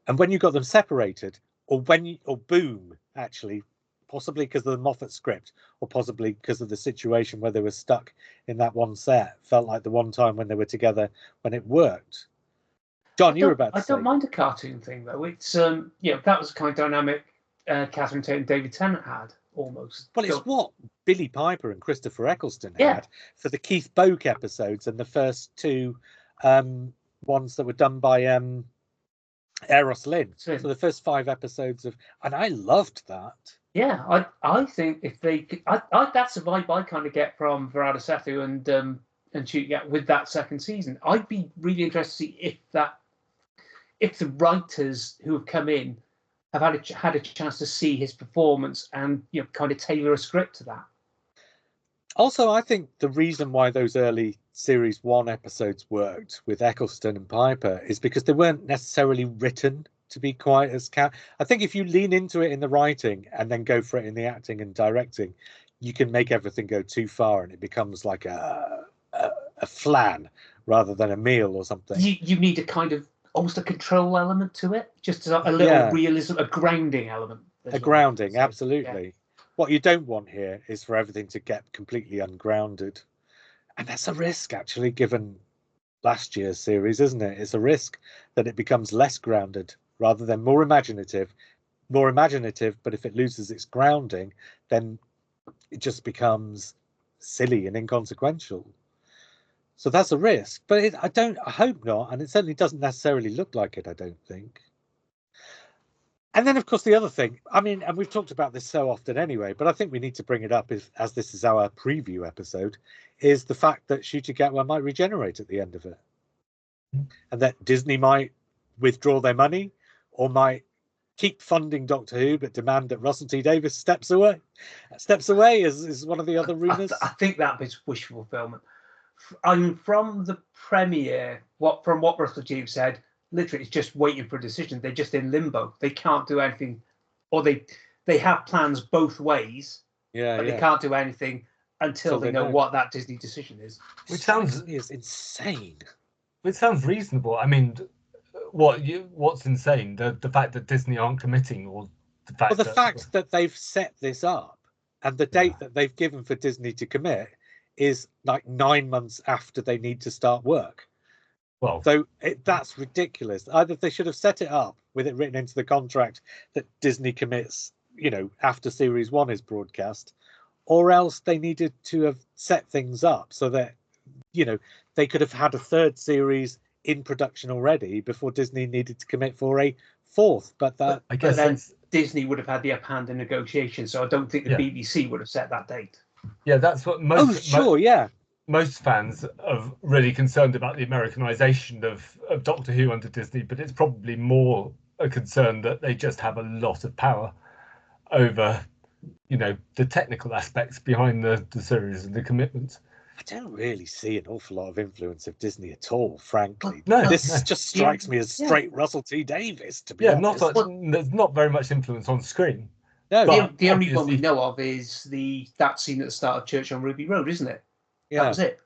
Speaker 1: And when you got them separated, or boom, actually, possibly because of the Moffat script, or possibly because of the situation where they were stuck in that one set, felt like the one time when they were together when it worked. John, you were about to say.
Speaker 2: I don't mind a cartoon thing, though. It's that was the kind of dynamic Catherine Tate and David Tennant had, almost.
Speaker 1: Well, it's what Billy Piper and Christopher Eccleston had for the Keith Boak episodes and the first 2 ones that were done by Eros Lynn. So the first 5 episodes and I loved that.
Speaker 2: Yeah, I think if they could, that's the vibe I kind of get from Varada Sethu and Ncuti Gatwa with that second season. I'd be really interested to see if the writers who have come in have had a chance to see his performance and kind of tailor a script to that.
Speaker 1: Also, I think the reason why those early series 1 episodes worked with Eccleston and Piper is because they weren't necessarily written to be quite as I think if you lean into it in the writing and then go for it in the acting and directing, you can make everything go too far and it becomes like a flan rather than a meal or something.
Speaker 2: You need a kind of almost a control element to it, just a little realism, a grounding element.
Speaker 1: A grounding, absolutely. Yeah. What you don't want here is for everything to get completely ungrounded. And that's a risk, actually, given last year's series, isn't it? It's a risk that it becomes less grounded rather than more imaginative. More imaginative, but if it loses its grounding, then it just becomes silly and inconsequential. So that's a risk. But I hope not. And it certainly doesn't necessarily look like it, I don't think. And then, of course, the other thing, I mean, and we've talked about this so often anyway, but I think we need to bring it up as this is our preview episode, is the fact that Ncuti Gatwa might regenerate at the end of it. And that Disney might withdraw their money or might keep funding Doctor Who, but demand that Russell T Davies steps away is one of the other rumours.
Speaker 2: I think that is wish fulfillment. I mean, from the premiere, from what Russell T said, literally it's just waiting for a decision. They're just in limbo. They can't do anything, or they have plans both ways, but they can't do anything until they know what that Disney decision is.
Speaker 3: Which sounds
Speaker 1: is insane.
Speaker 3: It sounds reasonable. I mean, what's insane? The fact that Disney aren't committing, or the fact
Speaker 1: that they've set this up and the date that they've given for Disney to commit is like 9 months after they need to start work.
Speaker 3: Well,
Speaker 1: so that's ridiculous. Either they should have set it up with it written into the contract that Disney commits, after series 1 is broadcast, or else they needed to have set things up so that, they could have had a third series in production already before Disney needed to commit for a fourth. But
Speaker 2: I guess then Disney would have had the upper hand in negotiations. So I don't think the BBC would have set that date.
Speaker 3: Yeah, that's what most. Most fans are really concerned about the Americanization of Doctor Who under Disney, but it's probably more a concern that they just have a lot of power over, the technical aspects behind the series and the commitments.
Speaker 1: I don't really see an awful lot of influence of Disney at all, frankly.
Speaker 3: This
Speaker 1: just strikes me as straight Russell T Davies, to be honest.
Speaker 3: There's not very much influence on screen.
Speaker 2: No, the only one we know of is that scene at the start of Church on Ruby Road, isn't it?
Speaker 1: Yeah.
Speaker 2: That was it.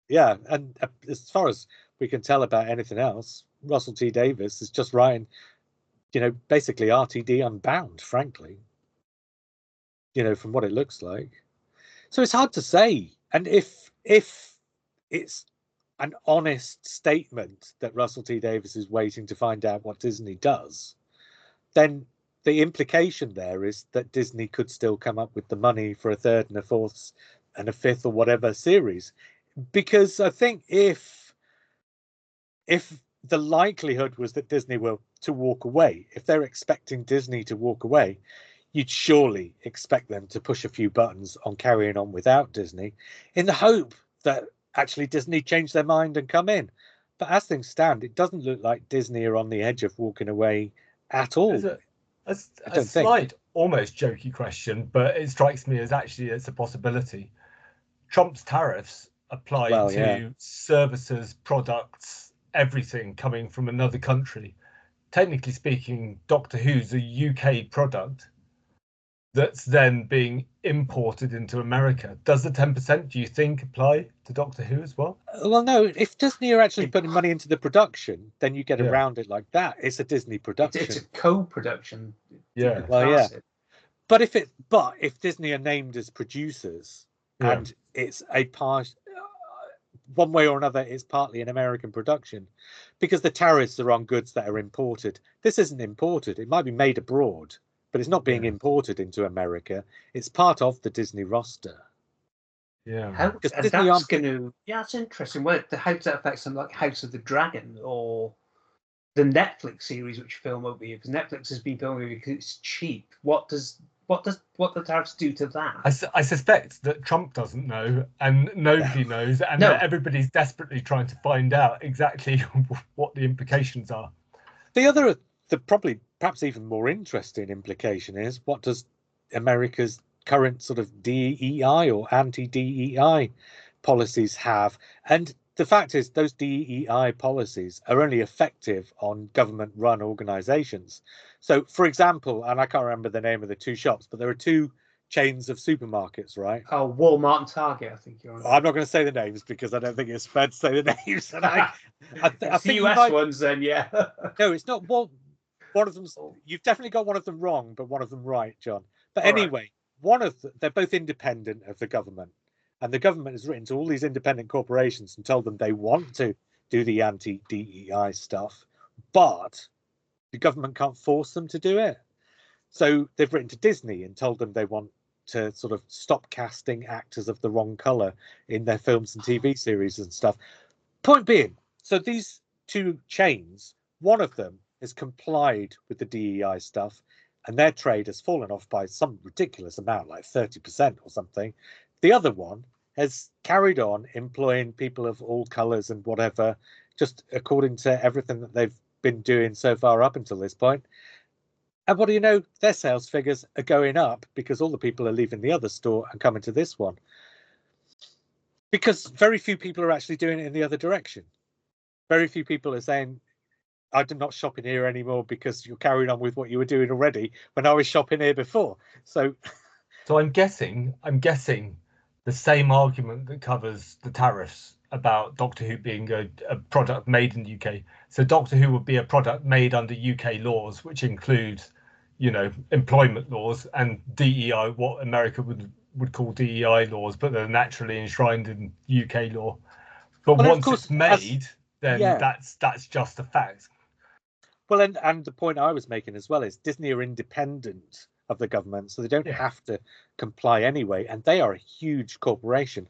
Speaker 1: Yeah, and as far as we can tell about anything else, Russell T Davies is just writing, basically RTD Unbound, frankly, from what it looks like. So it's hard to say. And if it's an honest statement that Russell T Davies is waiting to find out what Disney does, then the implication there is that Disney could still come up with the money for a third and a fourth and a fifth or whatever series. Because I think if the likelihood was that Disney were to walk away, if they're expecting Disney to walk away, you'd surely expect them to push a few buttons on carrying on without Disney in the hope that actually Disney change their mind and come in. But as things stand, it doesn't look like Disney are on the edge of walking away at all.
Speaker 3: A slight, almost jokey question, but it strikes me as actually it's a possibility. Trump's tariffs apply to services, products, everything coming from another country. Technically speaking, Doctor Who's a UK product that's then being imported into America. Does the 10%, do you think, apply to Doctor Who as well?
Speaker 1: Well, no. If Disney are actually putting money into the production, then you get around it like that. It's a Disney production.
Speaker 2: It's a co-production.
Speaker 3: Yeah.
Speaker 1: Well, yeah. But if Disney are named as producers and it's a part, one way or another, it's partly an American production, because the tariffs are on goods that are imported. This isn't imported. It might be made abroad, but it's not being imported into America. It's part of the Disney roster.
Speaker 3: Yeah.
Speaker 2: That's interesting. How does that affect something like House of the Dragon or the Netflix series, which film over here? Because Netflix has been filming because it's cheap. What the tariffs do to that?
Speaker 3: I suspect that Trump doesn't know, and nobody knows, and that everybody's desperately trying to find out exactly what the implications are.
Speaker 1: The probably perhaps even more interesting implication is, what does America's current sort of DEI or anti-DEI policies have. And the fact is, those DEI policies are only effective on government-run organisations. So, for example, and I can't remember the name of the two shops, but there are two chains of supermarkets, right?
Speaker 2: Oh, Walmart and Target, I think you're on.
Speaker 1: I'm not going to say the names because I don't think it's fair to say the names. And I
Speaker 2: It's the
Speaker 1: think
Speaker 2: US ones, then, yeah.
Speaker 1: No, it's not. Well, one of them's. You've definitely got one of them wrong, but one of them right, John. But
Speaker 2: All right.
Speaker 1: anyway, they're both independent of the government, and the government has written to all these independent corporations and told them they want to do the anti-DEI stuff, but the government can't force them to do it. So they've written to Disney and told them they want to sort of stop casting actors of the wrong color in their films and TV series and stuff. Point being, so these two chains, one of them has complied with the DEI stuff, and their trade has fallen off by some ridiculous amount, like 30% or something. The other one has carried on employing people of all colors and whatever, just according to everything that they've been doing so far up until this point. And what do you know? Their sales figures are going up because all the people are leaving the other store and coming to this one. Because very few people are actually doing it in the other direction. Very few people are saying, I'm not shopping here anymore because you're carrying on with what you were doing already when I was shopping here before. So
Speaker 3: I'm guessing the same argument that covers the tariffs about Doctor Who being a product made in the UK. So Doctor Who would be a product made under UK laws, which include, employment laws and DEI, what America would call DEI laws, but they're naturally enshrined in UK law. But
Speaker 1: well,
Speaker 3: once it's made, then
Speaker 1: yeah.
Speaker 3: that's just a fact.
Speaker 1: Well, and the point I was making as well is Disney are independent of the government, so they don't have to comply anyway, and they are a huge corporation.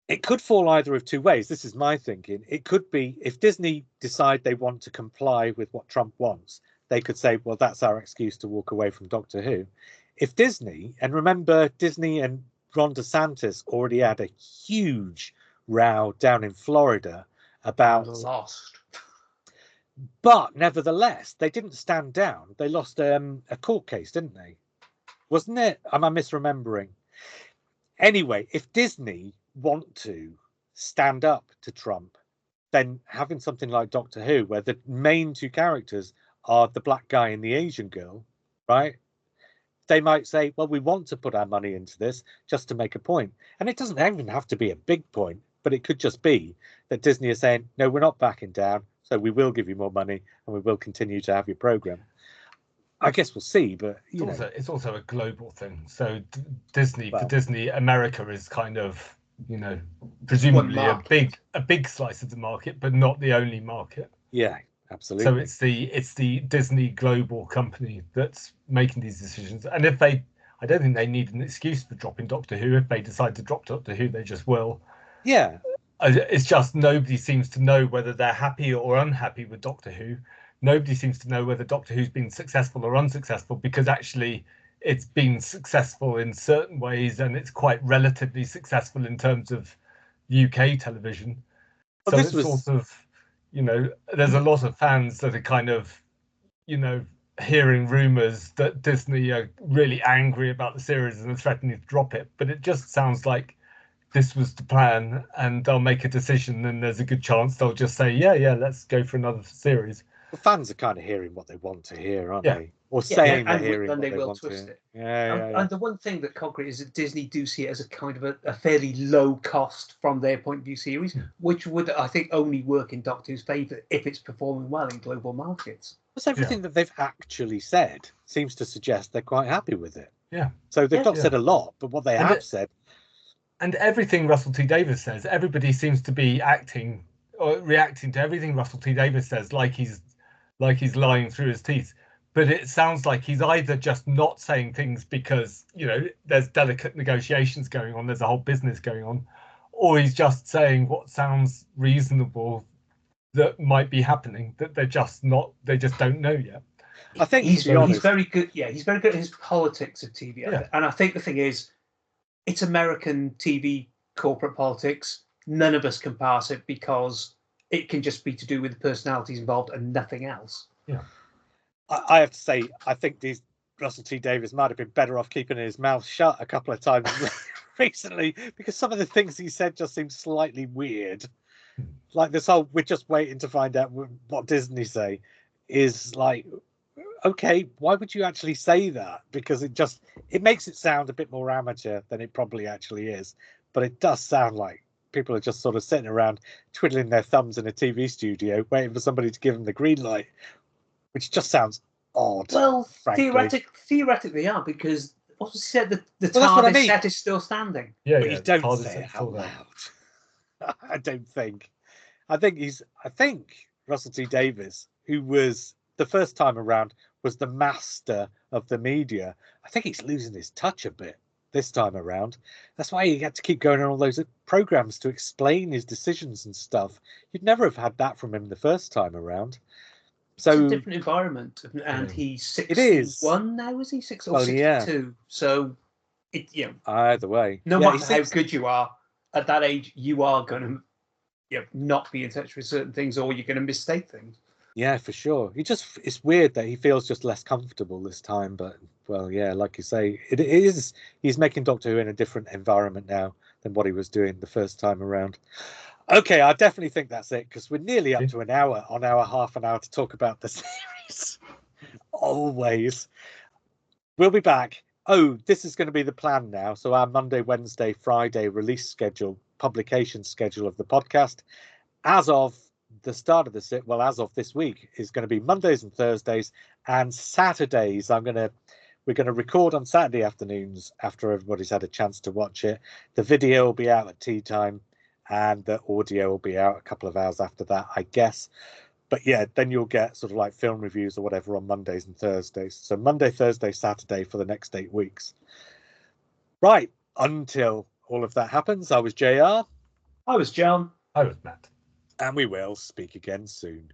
Speaker 1: It could fall either of two ways. This is my thinking. It could be if Disney decide they want to comply with what Trump wants, they could say, well, that's our excuse to walk away from Doctor Who. If Disney, and remember, Disney and Ron DeSantis already had a huge row down in Florida about...
Speaker 2: Lost.
Speaker 1: But nevertheless, they didn't stand down. They lost a court case, didn't they? Wasn't it? Am I misremembering? Anyway, if Disney want to stand up to Trump, then having something like Doctor Who, where the main two characters are the black guy and the Asian girl, right? They might say, well, we want to put our money into this just to make a point. And it doesn't even have to be a big point, but it could just be that Disney is saying, no, we're not backing down. So we will give you more money and we will continue to have your program. I guess we'll see, but
Speaker 3: it's also a global thing. So for Disney, America is kind of, presumably a big slice of the market, but not the only market.
Speaker 1: Yeah, absolutely.
Speaker 3: So it's the Disney global company that's making these decisions. And I don't think they need an excuse for dropping Doctor Who. If they decide to drop Doctor Who, they just will.
Speaker 1: Yeah.
Speaker 3: It's just nobody seems to know whether they're happy or unhappy with Doctor Who. Nobody seems to know whether Doctor Who's been successful or unsuccessful, because actually it's been successful in certain ways and it's quite relatively successful in terms of UK television. So it's sort of, there's a lot of fans that are kind of, hearing rumours that Disney are really angry about the series and are threatening to drop it. But it just sounds like this was the plan and they'll make a decision and there's a good chance they'll just say, yeah, let's go for another series.
Speaker 1: The fans are kind of hearing what they want to hear, aren't they? Or saying they're hearing what they want to hear.
Speaker 2: And the one thing that concrete is that Disney do see it as a kind of a fairly low cost from their point of view series, which would, I think, only work in Doctor Who's favour if it's performing well in global markets.
Speaker 1: Because everything that they've actually said seems to suggest they're quite happy with it.
Speaker 3: Yeah.
Speaker 1: So they've not said a lot, but what they have said.
Speaker 3: And everything Russell T Davies says, everybody seems to be acting or reacting to everything Russell T Davies says like he's lying through his teeth. But it sounds like he's either just not saying things because, there's delicate negotiations going on, there's a whole business going on, or he's just saying what sounds reasonable that might be happening, that they just don't know yet.
Speaker 1: I think
Speaker 2: he's very good. Yeah, he's very good at his politics of TV. Yeah. And I think the thing is, it's American TV corporate politics. None of us can pass it because it can just be to do with the personalities involved and nothing else.
Speaker 3: Yeah.
Speaker 1: I have to say, I think these Russell T Davies might have been better off keeping his mouth shut a couple of times recently, because some of the things he said just seemed slightly weird. Like this whole "we're just waiting to find out what Disney say" is like, okay, why would you actually say that? Because it makes it sound a bit more amateur than it probably actually is. But it does sound like people are just sort of sitting around twiddling their thumbs in a TV studio waiting for somebody to give them the green light, which just sounds odd.
Speaker 2: Well,
Speaker 1: frankly.
Speaker 2: theoretically they are, because what was said, the
Speaker 1: Well, that's what I
Speaker 2: TARDIS
Speaker 1: mean.
Speaker 2: set is still standing.
Speaker 3: Yeah,
Speaker 1: But
Speaker 3: yeah.
Speaker 1: you don't
Speaker 3: TARDIS
Speaker 1: say
Speaker 3: is
Speaker 1: it
Speaker 3: still
Speaker 1: out
Speaker 3: there.
Speaker 1: loud. I don't think. I think Russell T Davies, who was the first time around was the master of the media, I think he's losing his touch a bit this time around. That's why he had to keep going on all those programs to explain his decisions and stuff. You'd never have had that from him the first time around. So
Speaker 2: it's a different environment, and
Speaker 3: Yeah.
Speaker 2: he's 61
Speaker 1: it is.
Speaker 2: now, is he? 6 or
Speaker 1: Well,
Speaker 2: 62.
Speaker 1: yeah.
Speaker 2: So it,
Speaker 1: Either way,
Speaker 2: no
Speaker 1: yeah,
Speaker 2: matter how good you are at that age, you are going to not be in touch with certain things, or you're going to mistake things.
Speaker 1: Yeah, for sure. It's weird that he feels just less comfortable this time, but well, yeah, like you say, it is. He's making Doctor Who in a different environment now than what he was doing the first time around. Okay, I definitely think that's it, because we're nearly up to an hour on our half an hour to talk about the series. Always. We'll be back. Oh, this is going to be the plan now. So our Monday, Wednesday, Friday release schedule, publication schedule of the podcast, as of the start of the as of this week, is going to be Mondays and Thursdays, and Saturdays we're going to record on Saturday afternoons after everybody's had a chance to watch it. The video will be out at tea time, and the audio will be out a couple of hours after that, I guess. But yeah, then you'll get sort of like film reviews or whatever on Mondays and Thursdays. So Monday, Thursday, Saturday for the next 8 weeks. Right, until all of that happens, I was JR.
Speaker 2: I was John.
Speaker 3: I was Matt.
Speaker 1: And we will speak again soon.